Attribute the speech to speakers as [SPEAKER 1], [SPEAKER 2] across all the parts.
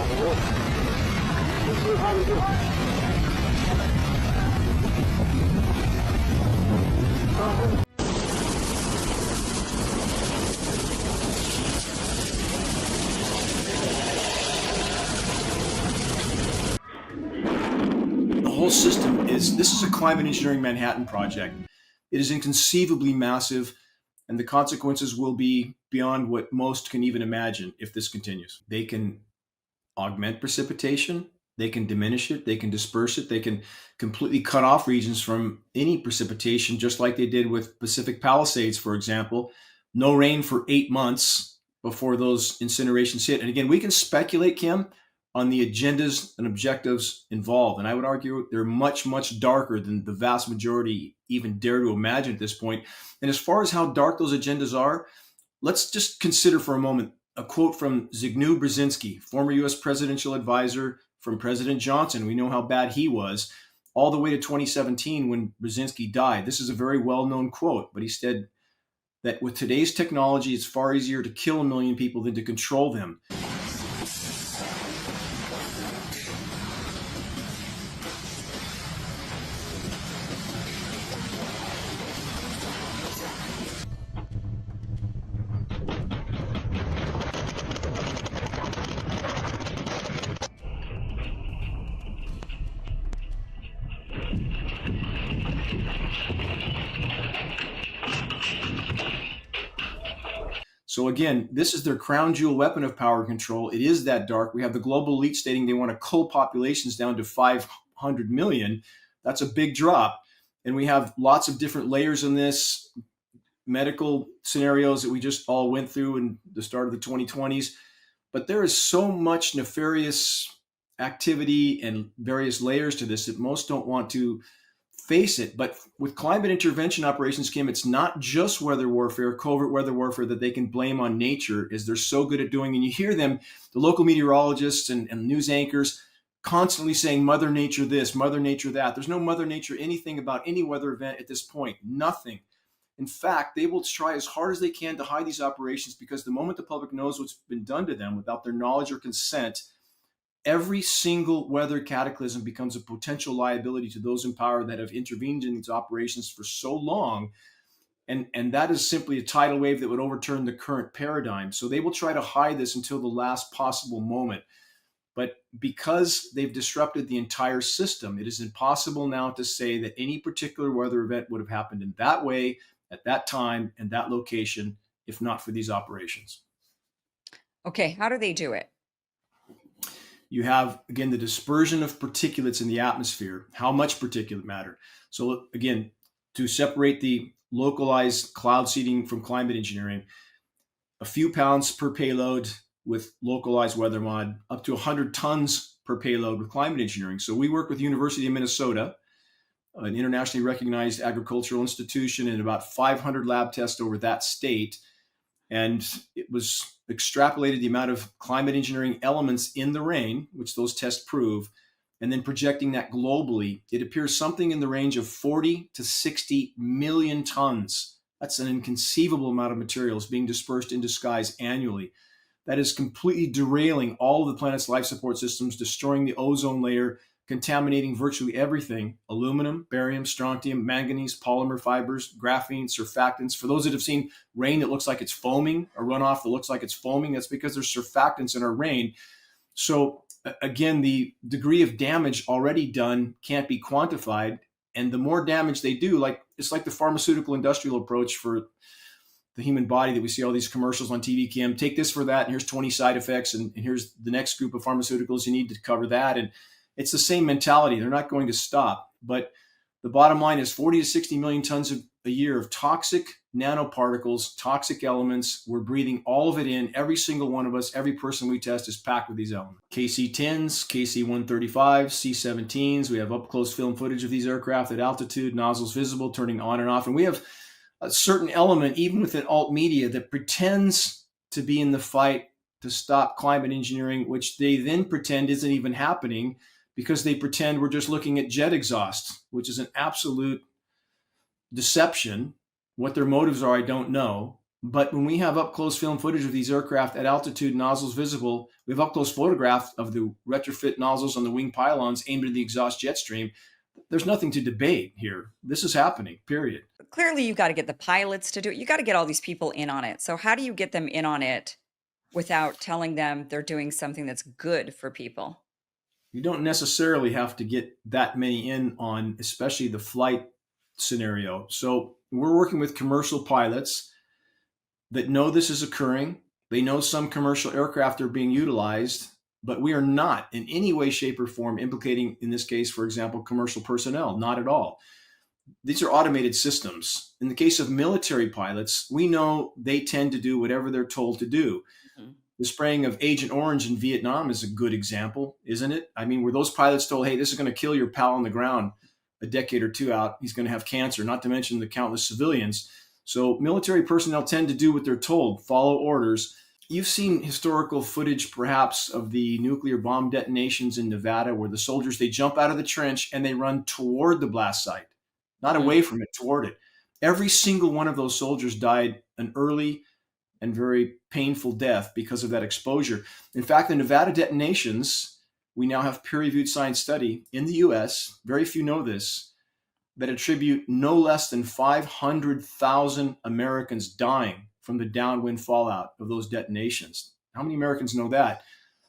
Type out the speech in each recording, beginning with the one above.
[SPEAKER 1] The whole system this is a climate engineering Manhattan project. It is inconceivably massive, and the consequences will be beyond what most can even imagine if this continues. They can augment precipitation, they can diminish it, they can disperse it, they can completely cut off regions from any precipitation, just like they did with Pacific Palisades, for example. No rain for 8 months before those incinerations hit. And again, we can speculate, Kim, on the agendas and objectives involved. And I would argue they're much, much darker than the vast majority even dare to imagine at this point. And as far as how dark those agendas are, let's just consider for a moment a quote from Zbigniew Brzezinski, former U.S. presidential advisor from President Johnson. We know how bad he was, all the way to 2017 when Brzezinski died. This is a very well-known quote, but he said that with today's technology, it's far easier to kill 1 million people than to control them. So again, this is their crown jewel weapon of power control. It is that dark. We have the global elite stating they want to cull populations down to 500 million. That's a big drop. And we have lots of different layers in this, medical scenarios that we just all went through in the start of the 2020s. But there is so much nefarious activity and various layers to this that most don't want to face it. But with climate intervention operations, Kim, it's not just weather warfare, covert weather warfare that they can blame on nature, as they're so good at doing. And you hear them, the local meteorologists and news anchors, constantly saying Mother Nature this, Mother Nature that. There's no Mother Nature anything about any weather event at this point. Nothing. In fact, they will try as hard as they can to hide these operations, because the moment the public knows what's been done to them without their knowledge or consent, every single weather cataclysm becomes a potential liability to those in power that have intervened in these operations for so long. And that is simply a tidal wave that would overturn the current paradigm. So they will try to hide this until the last possible moment. But because they've disrupted the entire system, it is impossible now to say that any particular weather event would have happened in that way, at that time, and that location, if not for these operations.
[SPEAKER 2] Okay, how do they do it?
[SPEAKER 1] You have, again, the dispersion of particulates in the atmosphere, how much particulate matter. So again, to separate the localized cloud seeding from climate engineering, a few pounds per payload with localized weather mod, up to 100 tons per payload with climate engineering. So we work with the University of Minnesota, an internationally recognized agricultural institution, and about 500 lab tests over that state. And it was extrapolated the amount of climate engineering elements in the rain, which those tests prove, and then projecting that globally, it appears something in the range of 40 to 60 million tons. That's an inconceivable amount of materials being dispersed into skies annually. That is completely derailing all of the planet's life support systems, destroying the ozone layer, contaminating virtually everything: aluminum, barium, strontium, manganese, polymer fibers, graphene, surfactants. For those that have seen rain that looks like it's foaming, or runoff that looks like it's foaming, that's because there's surfactants in our rain. So again, the degree of damage already done can't be quantified. And the more damage they do, it's like the pharmaceutical industrial approach for the human body that we see all these commercials on TV, Kim. Take this for that, and here's 20 side effects, and here's the next group of pharmaceuticals you need to cover that. And it's the same mentality. They're not going to stop. But the bottom line is 40 to 60 million tons a year of toxic nanoparticles, toxic elements. We're breathing all of it in. Every single one of us, every person we test is packed with these elements. KC-10s, KC-135, C-17s. We have up-close film footage of these aircraft at altitude, nozzles visible, turning on and off. And we have a certain element, even within alt media, that pretends to be in the fight to stop climate engineering, which they then pretend isn't even happening, because they pretend we're just looking at jet exhaust, which is an absolute deception. What their motives are, I don't know. But when we have up close film footage of these aircraft at altitude, nozzles visible, we have up close photographs of the retrofit nozzles on the wing pylons aimed at the exhaust jet stream. There's nothing to debate here. This is happening, period.
[SPEAKER 2] Clearly, you've got to get the pilots to do it. You got to get all these people in on it. So how do you get them in on it without telling them they're doing something that's good for people?
[SPEAKER 1] You don't necessarily have to get that many in on, especially the flight scenario. So we're working with commercial pilots that know this is occurring. They know some commercial aircraft are being utilized, but we are not in any way, shape, or form implicating, in this case, for example, commercial personnel. Not at all. These are automated systems. In the case of military pilots, we know they tend to do whatever they're told to do.
[SPEAKER 2] Mhm.
[SPEAKER 1] The spraying of Agent Orange in Vietnam is a good example, isn't it? I mean, were those pilots told, hey, this is going to kill your pal on the ground a decade or two out? He's going to have cancer, not to mention the countless civilians. So military personnel tend to do what they're told, follow orders. You've seen historical footage, perhaps, of the nuclear bomb detonations in Nevada, where the soldiers, they jump out of the trench and they run toward the blast site, not
[SPEAKER 2] Mhm.
[SPEAKER 1] away from it, toward it. Every single one of those soldiers died an early and very painful death because of that exposure. In fact, the Nevada detonations, we now have peer-reviewed science study in the US, very few know this, that attribute no less than 500,000 Americans dying from the downwind fallout of those detonations. How many Americans know that?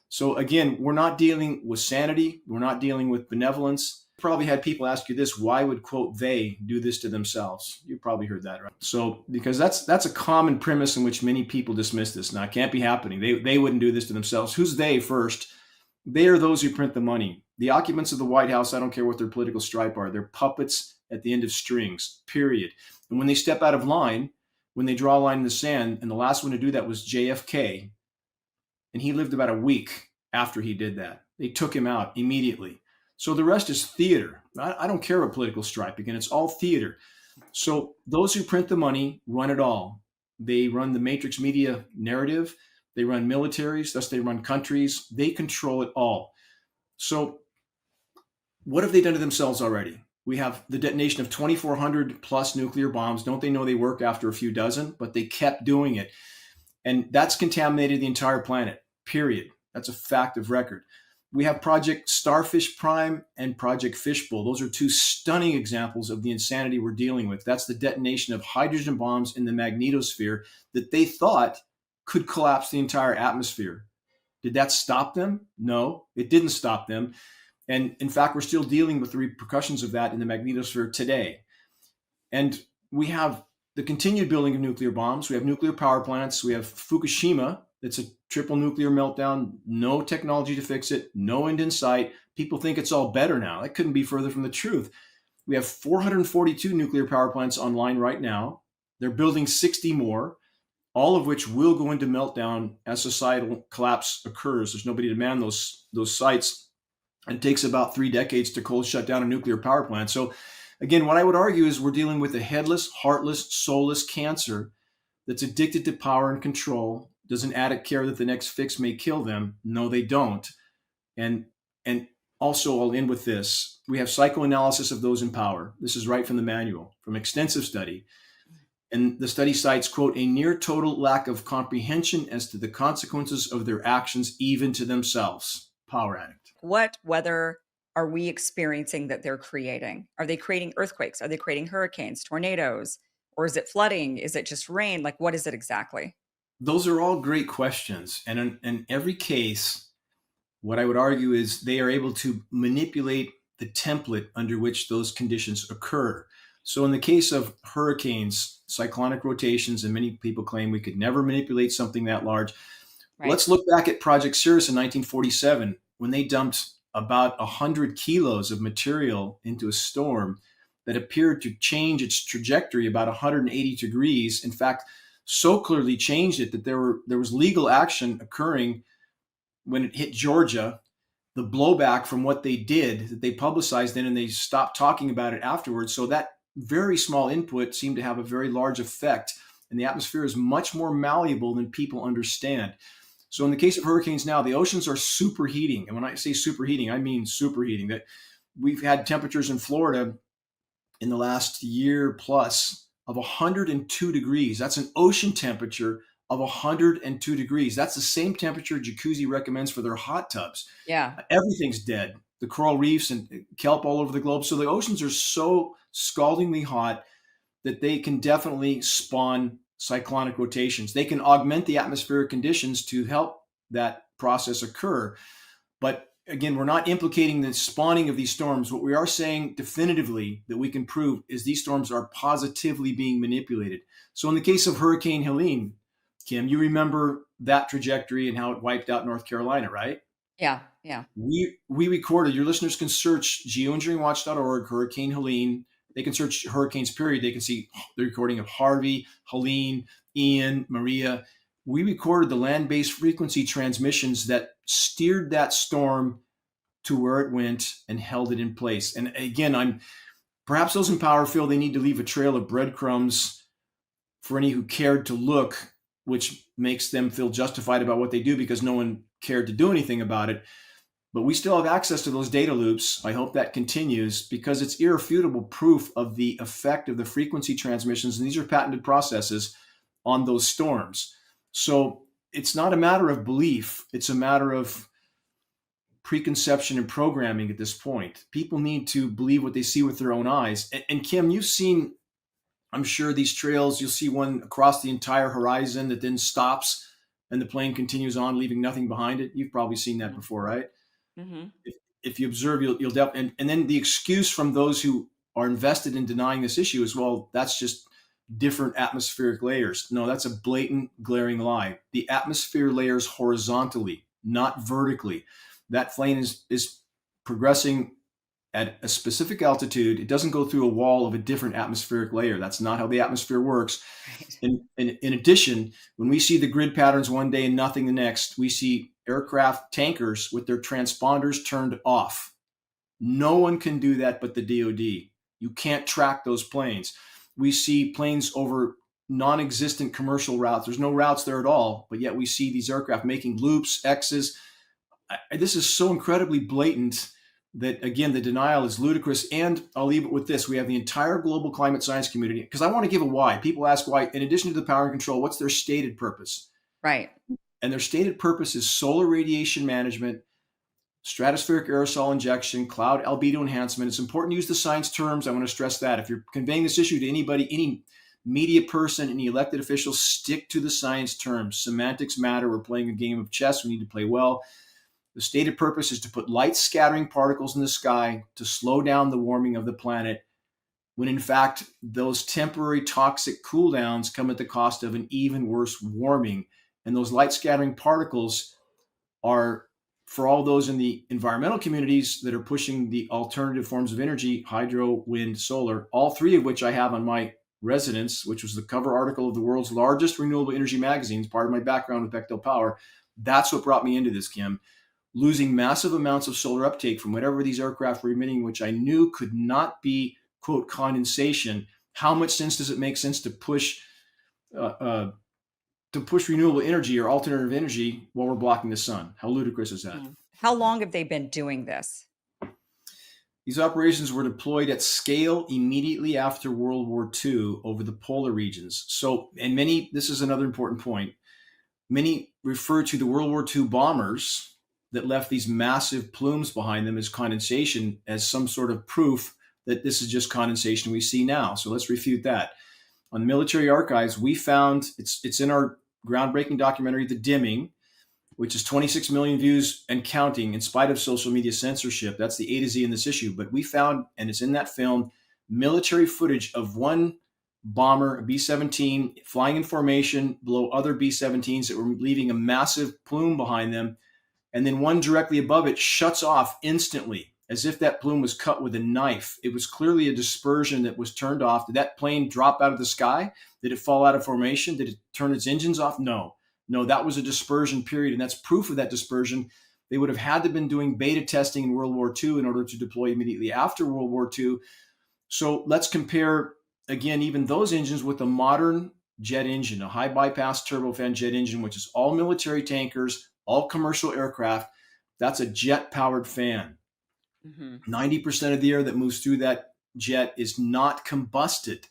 [SPEAKER 1] So again, we're not dealing with sanity. We're not dealing with benevolence. You probably had people ask you this: why would, quote, they do this to themselves? You probably heard that, right? So because that's a common premise in which many people dismiss this. Now, it can't be happening. They wouldn't do this to themselves. Who's they first? They are those who print the money. The occupants of the White House, I don't care what their political stripe are, they're puppets at the end of strings, period. And when they step out of line, when they draw a line in the sand, and the last one to do that was JFK, and he lived about a week after he did that. They took him out immediately. So the rest is theater. I don't care what political stripe. Again, it's all theater. So those who print the money run it all. They run the matrix media narrative. They run militaries, thus they run countries. They control it all. So what have they done to themselves already? We have the detonation of 2,400 plus nuclear bombs. Don't they know they work after a few dozen? But they kept doing it. And that's contaminated the entire planet, period. That's a fact of record. We have Project Starfish Prime and Project Fishbowl. Those are two stunning examples of the insanity we're dealing with. That's the detonation of hydrogen bombs in the magnetosphere that they thought could collapse the entire atmosphere. Did that stop them? No, it didn't stop them. And in fact, we're still dealing with the repercussions of that in the magnetosphere today. And we have the continued building of nuclear bombs. We have nuclear power plants. We have Fukushima. It's a triple nuclear meltdown. No technology to fix it. No end in sight. People think it's all better now. That couldn't be further from the truth. We have 442 nuclear power plants online right now. They're building 60 more, all of which will go into meltdown as societal collapse occurs. There's nobody to man those sites. It takes about 3 decades to cold shut down a nuclear power plant. So again, what I would argue is we're dealing with a headless, heartless, soulless cancer that's addicted to power and control. Does an addict care that the next fix may kill them? No, they don't. And also, I'll end with this. We have psychoanalysis of those in power. This is right from the manual, from extensive study. And the study cites, quote, a near total lack of comprehension as to the consequences of their actions, even to themselves. Power addict.
[SPEAKER 2] What weather are we experiencing that they're creating? Are they creating earthquakes? Are they creating hurricanes, tornadoes? Or is it flooding? Is it just rain? Like, what is it exactly?
[SPEAKER 1] Those are all great questions. And in every case, what I would argue is they are able to manipulate the template under which those conditions occur. So in the case of hurricanes, cyclonic rotations, and many people claim we could never manipulate something that large.
[SPEAKER 2] Right.
[SPEAKER 1] Let's look back at Project Cirrus in 1947 when they dumped about 100 kilos of material into a storm that appeared to change its trajectory about 180 degrees. In fact, so clearly changed it that there was legal action occurring when it hit Georgia. The blowback from what they did, that they publicized then and they stopped talking about it afterwards. So that very small input seemed to have a very large effect. And the atmosphere is much more malleable than people understand. So in the case of hurricanes now, the oceans are superheating. And when I say superheating, I mean superheating. That we've had temperatures in Florida in the last year plus of 102 degrees. That's an ocean temperature of 102 degrees. That's the same temperature Jacuzzi recommends for their hot tubs.
[SPEAKER 2] Yeah.
[SPEAKER 1] Everything's dead. The coral reefs and kelp all over the globe. So the oceans are so scaldingly hot that they can definitely spawn cyclonic rotations. They can augment the atmospheric conditions to help that process occur. But again, we're not implicating the spawning of these storms. What we are saying definitively that we can prove is these storms are positively being manipulated. So in the case of Hurricane Helene, Kim, you remember that trajectory and how it wiped out North Carolina, right?
[SPEAKER 2] Yeah. Yeah.
[SPEAKER 1] We recorded, your listeners can search geoengineeringwatch.org, Hurricane Helene. They can search hurricanes, period. They can see the recording of Harvey, Helene, Ian, Maria. We recorded the land-based frequency transmissions that steered that storm to where it went and held it in place. And again, perhaps those in power feel they need to leave a trail of breadcrumbs for any who cared to look, which makes them feel justified about what they do because no one cared to do anything about it. But we still have access to those data loops. I hope that continues because it's irrefutable proof of the effect of the frequency transmissions. And these are patented processes on those storms. So it's not a matter of belief. It's a matter of preconception and programming at this point. People need to believe what they see with their own eyes. And Kim, you've seen, I'm sure, these trails. You'll see one across the entire horizon that then stops and the plane continues on, leaving nothing behind it. You've probably seen that before, right?
[SPEAKER 2] Mm-hmm.
[SPEAKER 1] If you observe, you'll definitely, and then the excuse from those who are invested in denying this issue is, well, that's just different atmospheric layers. No, that's a blatant, glaring lie. The atmosphere layers horizontally, not vertically. That plane is progressing at a specific altitude. It doesn't go through a wall of a different atmospheric layer. That's not how the atmosphere works.
[SPEAKER 2] Right.
[SPEAKER 1] And in addition, when we see the grid patterns one day and nothing the next, we see aircraft tankers with their transponders turned off. No one can do that but the DoD. You can't track those planes. We see planes over non-existent commercial routes. There's no routes there at all, but yet we see these aircraft making loops, X's. This is so incredibly blatant that, again, the denial is ludicrous. And I'll leave it with this. We have the entire global climate science community, because I want to give a why. People ask why, in addition to the power and control, what's their stated purpose?
[SPEAKER 2] Right.
[SPEAKER 1] And their stated purpose is solar radiation management, stratospheric aerosol injection, cloud albedo enhancement. It's important to use the science terms. I want to stress that. If you're conveying this issue to anybody, any media person, any elected official, stick to the science terms. Semantics matter. We're playing a game of chess. We need to play well. The stated purpose is to put light scattering particles in the sky to slow down the warming of the planet, when in fact, those temporary toxic cool downs come at the cost of an even worse warming. And those light scattering particles are, for all those in the environmental communities that are pushing the alternative forms of energy, hydro, wind, solar, all three of which I have on my residence, which was the cover article of the world's largest renewable energy magazine, part of my background with Bechtel Power. That's what brought me into this, Kim. Losing massive amounts of solar uptake from whatever these aircraft were emitting, which I knew could not be, quote, condensation. How much sense does it make sense to push renewable energy or alternative energy while we're blocking the sun? How ludicrous is that?
[SPEAKER 2] How long have they been doing this?
[SPEAKER 1] These operations were deployed at scale immediately after World War II over the polar regions. So, and many, this is another important point, many refer to the World War II bombers that left these massive plumes behind them as condensation, as some sort of proof that this is just condensation we see now. So let's refute that. On the military archives, we found, it's in our groundbreaking documentary, The Dimming, which is 26 million views and counting in spite of social media censorship. That's the A to Z in this issue. But we found, and it's in that film, military footage of one bomber, a B-17, flying in formation below other B-17s that were leaving a massive plume behind them. And then one directly above it shuts off instantly, as if that plume was cut with a knife. It was clearly a dispersion that was turned off. Did that plane drop out of the sky? Did it fall out of formation? Did it turn its engines off? No, that was a dispersion period. And that's proof of that dispersion. They would have had to have been doing beta testing in World War II in order to deploy immediately after World War II. So let's compare, again, even those engines with a modern jet engine, a high bypass turbofan jet engine, which is all military tankers, all commercial aircraft. That's a jet powered fan. 90% of the air that moves through that jet is not combusted.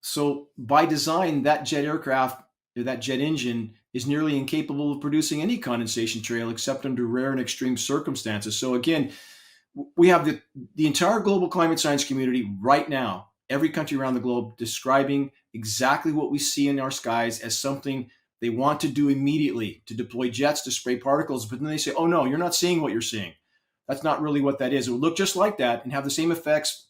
[SPEAKER 1] So by design, that jet aircraft, or that jet engine, is nearly incapable of producing any condensation trail except under rare and extreme circumstances. So again, we have the entire global climate science community right now, every country around the globe, describing exactly what we see in our skies as something they want to do immediately, to deploy jets to spray particles. But then they say, oh no, you're not seeing what you're seeing. That's not really what that is. It would look just like that and have the same effects,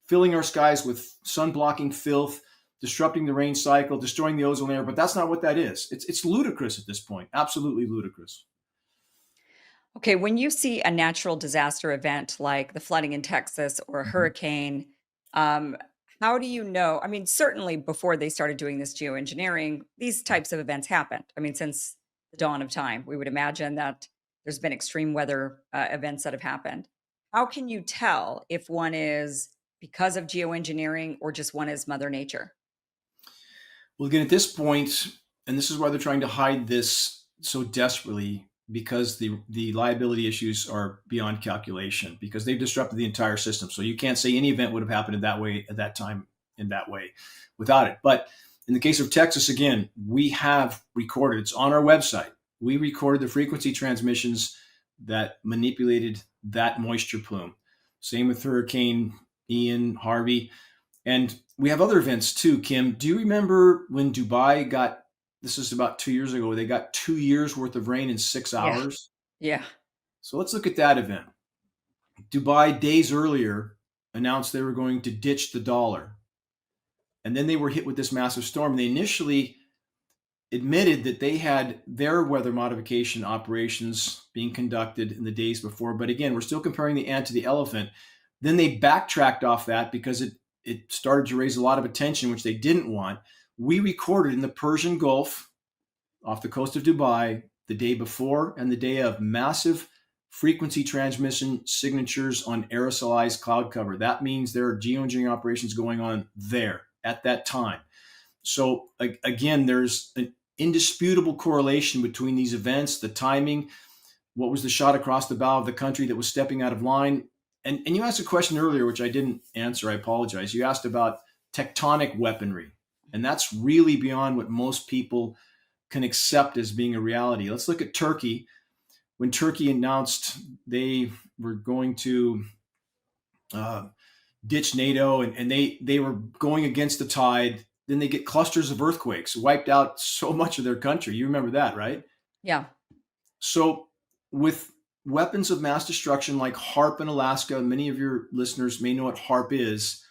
[SPEAKER 1] filling our skies with sun blocking filth, disrupting the rain cycle, destroying the ozone layer. But that's not what that is. It's ludicrous at this point. Absolutely ludicrous.
[SPEAKER 2] Okay, when you see a natural disaster event like the flooding in Texas or a
[SPEAKER 1] Mhm.
[SPEAKER 2] hurricane, um, how do you know? I mean, certainly before they started doing this geoengineering, these types of events happened. I mean, since the dawn of time, we would imagine that there's been extreme weather events that have happened. How can you tell if one is because of geoengineering or just one is Mother Nature?
[SPEAKER 1] Well, again, at this point, and this is why they're trying to hide this so desperately, because the liability issues are beyond calculation, because they've disrupted the entire system. So you can't say any event would have happened in that way at that time in that way without it. But in the case of Texas, again, we have recorded. It's on our website. We recorded the frequency transmissions that manipulated that moisture plume. Same with Hurricane Ian, Harvey, and we have other events too, Kim. Do you remember when Dubai got, this is about 2 years ago, they got 2 years worth of rain in six
[SPEAKER 2] Yeah.
[SPEAKER 1] hours?
[SPEAKER 2] Yeah.
[SPEAKER 1] So let's look at that event. Dubai, days earlier, announced they were going to ditch the dollar. And then they were hit with this massive storm. They initially admitted that they had their weather modification operations being conducted in the days before. But again, we're still comparing the ant to the elephant. Then they backtracked off that because it started to raise a lot of attention, which they didn't want. We recorded in the Persian Gulf off the coast of Dubai the day before and the day of massive frequency transmission signatures on aerosolized cloud cover. That means there are geoengineering operations going on there at that time. So again, there's an indisputable correlation between these events, the timing, what was the shot across the bow of the country that was stepping out of line. And you asked a question earlier, which I didn't answer. I apologize. You asked about tectonic weaponry. And that's really beyond what most people can accept as being a reality. Let's look at Turkey. When Turkey announced they were going to uh, ditch NATO, and they were going against the tide, then they get clusters of earthquakes, wiped out so much of their country. You remember that, right?
[SPEAKER 2] Yeah.
[SPEAKER 1] So, with weapons of mass destruction like HARP in Alaska, many of your listeners may know what HARP is.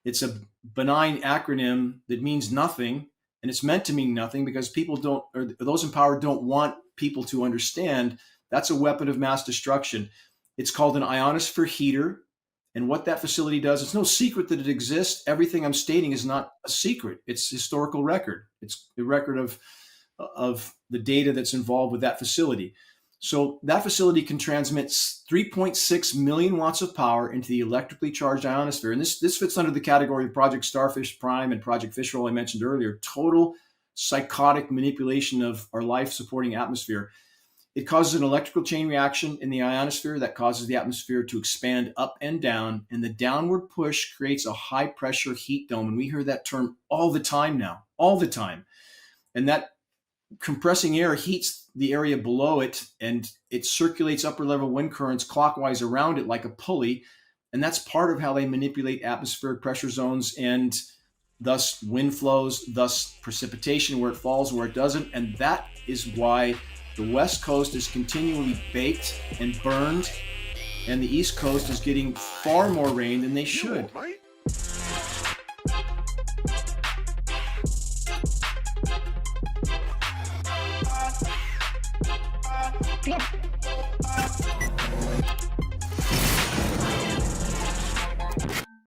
[SPEAKER 1] It's a benign acronym that means nothing, and it's meant to mean nothing because people don't, or those in power don't want people to understand that's a weapon of mass destruction. It's called an ionosphere heater. And what that facility does, it's no secret that it exists. Everything I'm stating is not a secret. It's historical record. It's the record of the data that's involved with that facility. So that facility can transmit 3.6 million watts of power into the electrically charged ionosphere. And this fits under the category of Project Starfish Prime and Project Fish Roll I mentioned earlier. Total psychotic manipulation of our life-supporting atmosphere. It causes an electrical chain reaction in the ionosphere that causes the atmosphere to expand up and down. And the downward push creates a high-pressure heat dome. And we hear that term all the time now, all the time. And that compressing air heats the area below it, and it circulates upper level wind currents clockwise around it like a pulley. And that's part of how they manipulate atmospheric pressure zones and thus wind flows, thus precipitation where it falls, where it doesn't. And that is why the West Coast is continually baked and burned, and the East Coast is getting far more rain than they should.
[SPEAKER 3] Right?